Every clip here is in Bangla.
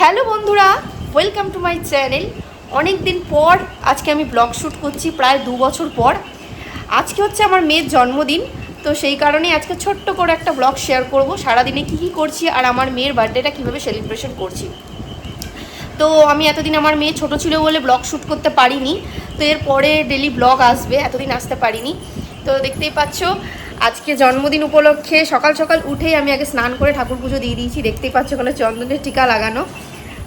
হ্যালো বন্ধুরা, ওয়েলকাম টু মাই চ্যানেল। অনেক দিন পর আজকে আমি ব্লগ শ্যুট করছি, প্রায় 2 বছর পর। আজকে হচ্ছে আমার মেয়ের জন্মদিন, তো সেই কারণেই আজকে ছোট্ট করে একটা ব্লগ শেয়ার করব, সারাদিনে কী করছি আর আমার মেয়ের বার্থডেটা কীভাবে সেলিব্রেশন করছি। তো আমি এতদিন আমার মেয়ে ছোট ছিল বলে ব্লগ শ্যুট করতে পারিনি, তো এরপরে ডেলি ব্লগ আসবে, এতদিন আসতে পারিনি। তো দেখতেই পাচ্ছ আজকে জন্মদিন উপলক্ষে সকাল সকাল উঠেই আমি আগে স্নান করে ঠাকুর পুজো দিয়ে দিয়েছি। দেখতেই পাচ্ছ ওখানে চন্দনের টিকা লাগানো।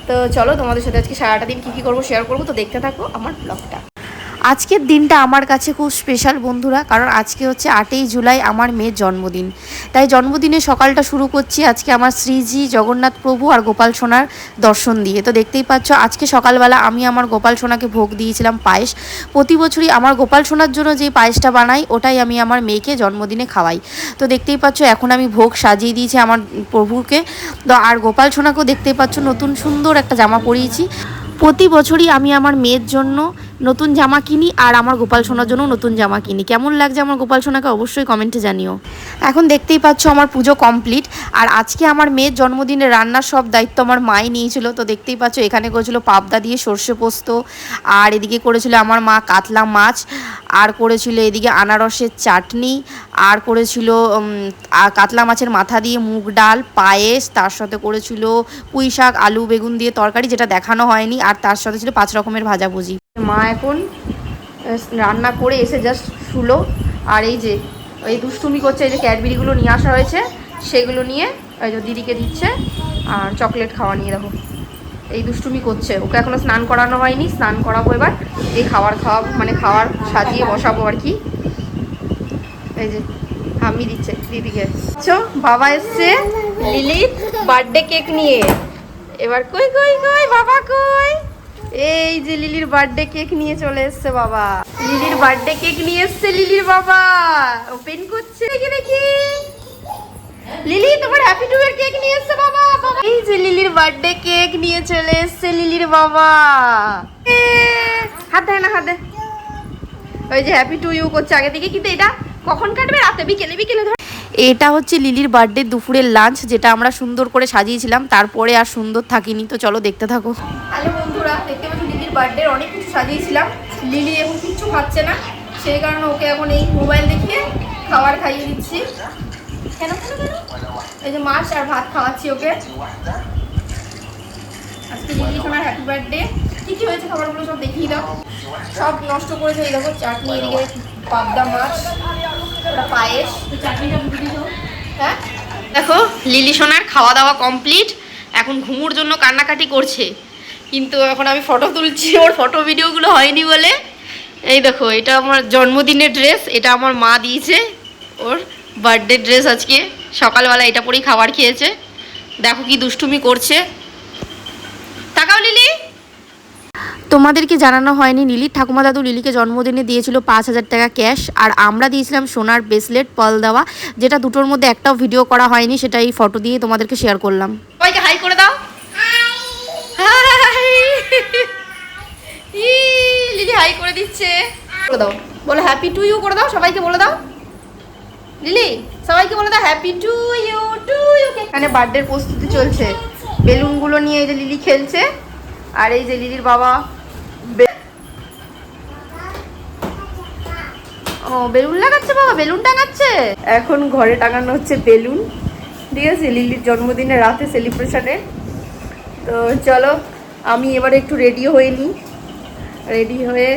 তো চলো তোমাদের সাথে আজকে সারাটা দিন কী করবো শেয়ার করবো, তো দেখতে থাকো আমার ব্লগটা। আজকের দিনটা আমার কাছে খুব স্পেশাল বন্ধুরা, কারণ আজকে হচ্ছে 8ই জুলাই আমার মেয়ের জন্মদিন। তাই জন্মদিনে সকালটা শুরু করছি আজকে আমার শ্রীজি জগন্নাথ প্রভু আর গোপাল সোনার দর্শন দিয়ে। তো দেখতেই পাচ্ছ আজকে সকালবেলা আমি আমার গোপাল সোনাকে ভোগ দিয়েছিলাম পায়েস। প্রতি বছরই আমার গোপাল সোনার জন্য যে পায়েসটা বানাই ওটাই আমি আমার মেয়েকে জন্মদিনে খাওয়াই। তো দেখতেই পাচ্ছ এখন আমি ভোগ সাজিয়ে দিয়েছি আমার প্রভুকে। তো আর গোপাল সোনাকেও দেখতেই পাচ্ছ নতুন সুন্দর একটা জামা পরিয়েছি। প্রতি বছরই আমি আমার মেয়ের জন্য নতুন জামা কিনি আর আমার গোপাল সোনার জন্য নতুন জামা কিনি। কেমন লাগছে আমার গোপাল সোনাকে অবশ্যই কমেন্টে জানিও। এখন দেখতেই পাচ্ছ আমার পুজো কমপ্লিট, আর আজকে আমার মেয়ের জন্মদিনে রান্নার সব দায়িত্ব আমার মাই নিয়েছিল। তো দেখতেই পাচ্ছ এখানে করেছিল পাবদা দিয়ে সর্ষে পোস্ত, আর এদিকে করেছিল আমার মা কাতলা মাছ, আর করেছিল এদিকে আনারসের চাটনি, আর করেছিল কাতলা মাছের মাথা দিয়ে মুগ ডাল পায়েস, তার সাথে করেছিল পুঁই শাক আলু বেগুন দিয়ে তরকারি, যেটা দেখানো হয়নি, আর তার সাথে ছিল 5 রকমের ভাজাভুজি। মা এখন রান্না করে এসে জাস্ট শুলো, আর এই যে এই দুষ্টুমি করছে, এই যে ক্যাডবেরিগুলো নিয়ে আসা হয়েছে সেগুলো নিয়ে এই যে দিদিকে দিচ্ছে, আর চকলেট খাওয়া নিয়ে দেখো এই দুষ্টুমি করছে। ওকে এখনো স্নান করানো হয়নি, স্নান করাবো এবার, এই খাওয়ার সাজিয়ে বসাবো আর কি। এই যে হামি দিচ্ছে দিদিকে। বাবা এসছে লিলির বার্থডে কেক নিয়ে। এবার কই কই কই বাবা কই, এই যে লিলির বার্থডে কেক নিয়ে চলে এসছে বাবা। লিলির বার্থডে কেক নিয়ে এসছে লিলির বাবা, ওপেন করছে দেখি দেখি। লিলি তোমার হ্যাপি টু এর কেক নিয়ে এসছে বাবা। এই যে লিলির বার্থডে কেক নিয়ে চলে এসছে লিলির বাবা। হাত দেয় না, হাত দে। ওই যে হ্যাপি টু ইউ করছে আগে থেকে, কিন্তু এটা কখন কাটবে? রাতে বিকেলে বিকেলে ধর। এটা হচ্ছে লিলির বার্থডে দুপুরের লাঞ্চ, যেটা আমরা সুন্দর করে সাজিয়েছিলাম, তারপরে আর সুন্দর থাকিনি। তো চলো দেখতে থাকো। হ্যালো বন্ধুরা, দেখতে পাচ্ছি লিলির বার্থডে অনেক কিছু সাজিয়েছিলাম। লিলি এখন কিচ্ছু খাচ্ছে না, সেই কারণে ওকে এখন এই মোবাইল দেখিয়ে খাবার খাইয়ে দিচ্ছি। কেন কেন কেন? এই যে মাছ আর ভাত খাওয়াচ্ছি ওকে। আজকে লিলি সোনার হ্যাপি বার্থডে। কী কী হয়েছে খাবারগুলো সব দেখিয়ে দাও। সব নষ্ট করেছে, এই দেখো চাটনি, এদিকে পাবদা মাছ, পায়েস, চাটনিটা বুঝে দিও। হ্যাঁ দেখো লিলি সোনার খাওয়া দাওয়া কমপ্লিট, এখন ঘুমোর জন্য কান্নাকাটি করছে, কিন্তু এখন আমি ফটো তুলছি, ওর ফটো ভিডিওগুলো হয়নি বলে। এই দেখো এটা আমার জন্মদিনের ড্রেস, এটা আমার মা দিয়েছে, ওর বার্থডে ড্রেস। আজকে সকালবেলা এটা পরেই খাবার খেয়েছে। দেখো কি দুষ্টুমি করছে, তাকাও লিলি। তোমাদেরকে জানানো হয়নি, লিলির ঠাকুমা দাদু লিলিকে জন্মদিনে দিয়েছিল 5,000 টাকা ক্যাশ, আর আমরা দিয়েছিলাম সোনার ব্রেসলেট পল দেওয়া, যেটা দুটোর মধ্যে একটাও ভিডিও করা হয়নি, সেটা এই ফটো দিয়ে তোমাদেরকে শেয়ার করলাম। সবাইকে হাই করে দাও। লিলি হাই করে দিচ্ছে, করে দাও, বলো হ্যাপি টু ইউ করে দাও, সবাইকে বলে দাও। লিলি সবাইকে বলে দাও happy to you to you. এখানে বার্থডের প্রস্তুতি চলছে, বেলুনগুলো নিয়ে এই যে লিলি খেলছে, আর এই যে লিলির বাবা ও বেলুন লাগাচ্ছে, বাবা বেলুন টাঙাচ্ছে। এখন ঘরে টাঙানো হচ্ছে বেলুন, ঠিক আছে, লিলির জন্মদিনে রাতে সেলিব্রেশনে। তো চলো আমি এবারে একটু রেডি হয়ে নিই, রেডি হয়ে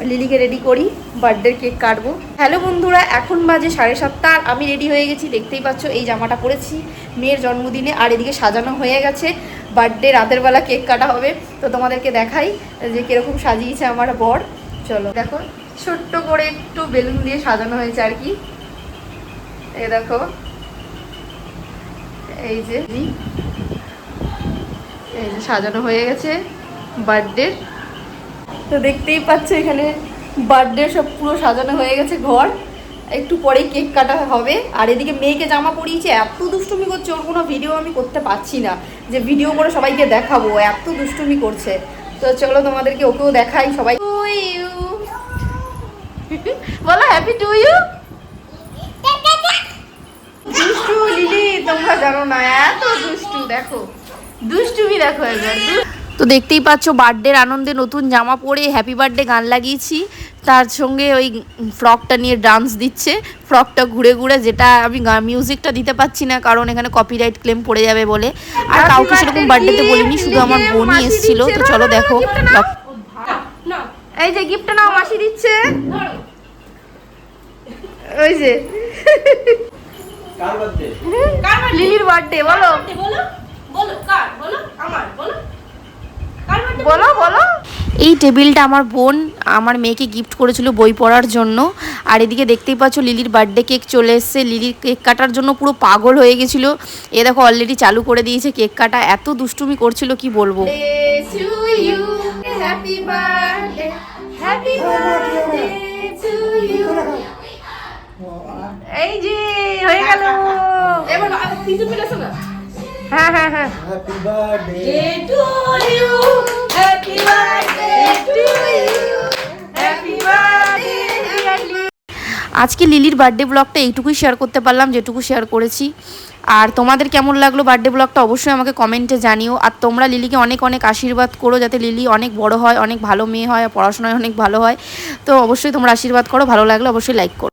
লিলিকে রেডি করি, বার্থডের কেক কাটবো। হ্যালো বন্ধুরা, এখন বাজে 7:30, আর আমি রেডি হয়ে গেছি। দেখতেই পাচ্ছ এই জামাটা পরেছি মেয়ের জন্মদিনে, আর এদিকে সাজানো হয়ে গেছে, বার্থডে রাতের বেলা কেক কাটা হবে। তো তোমাদেরকে দেখাই যে কীরকম সাজিয়েছে আমার বর। চলো দেখো, ছোট্ট করে একটু বেলুন দিয়ে সাজানো হয়েছে আর কি। এই দেখো এই যে সাজানো হয়ে গেছে বার্থডে। তো দেখতেই পাচ্ছ এখানে বার্থডে সব পুরো সাজানো হয়ে গেছে ঘর, একটু পরেই কেক কাটা হবে। আর এদিকে মেয়েকে জামা পরিয়েছে, এত দুষ্টুমি করছে, ওর কোনো ভিডিও আমি করতে পারছি না যে ভিডিও করে সবাইকে দেখাবো, এত দুষ্টুমি করছে। তো চলো তোমাদেরকে ওকেও দেখাই। সবাই বলো হ্যাপি টু ইউ। দুষ্টু লিলি তোমরা জানো না, এত দুষ্টু। দেখো দুষ্টুমি দেখো এবার। তো দেখতেই পাচ্ছ বার্থডের আনন্দে নতুন জামা পরে হ্যাপি বার্থডে গান লাগিয়েছি, তার সঙ্গে ওই ফ্রকটা নিয়ে ডান্স দিচ্ছে, ফ্রকটা ঘুরে ঘুরে, যেটা আমি মিউজিকটা দিতে পারছি না কারণ এখানে কপিরাইট ক্লেম পড়ে যাবে বলে। আর কাউকে সেরকম বার্থডেতে বলিনি, শুধু আমার বোনই এসেছিল। তো চলো দেখো, এই যে গিফটটা নাও, মাসি দিচ্ছে। ওই যে লিলির বার্থডে। বলো বলো বলো। এই টেবিলটা আমার বোন আমার মেয়েকে গিফট করেছিল বই পড়ার জন্য। আর এদিকে দেখতেই পাচ্ছ লিলির বার্থডে কেক চলে এসছে। লিলির কেক কাটার জন্য পুরো পাগল হয়ে গেছিল। এ দেখো অলরেডি চালু করে দিয়েছে কেক কাটা, এত দুষ্টুমি করছিল কি বলবো। এই যে হয়ে গেল। এবার হ্যাঁ হ্যাঁ হ্যাঁ, happy birthday to you, happy birthday to you, happy birthday. আজকে লিলির বার্থডে ব্লগটা এইটুকুই শেয়ার করতে পারলাম, যেটুকু শেয়ার করেছি। আর তোমাদের কেমন লাগলো বার্থডে ব্লগটা অবশ্যই আমাকে কমেন্টে জানিও। আর তোমরা লিলিকে অনেক অনেক আশীর্বাদ করো, যাতে লিলি অনেক বড় হয়, অনেক ভালো মেয়ে হয়, পড়াশোনায় অনেক ভালো হয়। তো অবশ্যই তোমরা আশীর্বাদ করো। ভালো লাগলে অবশ্যই লাইক করো।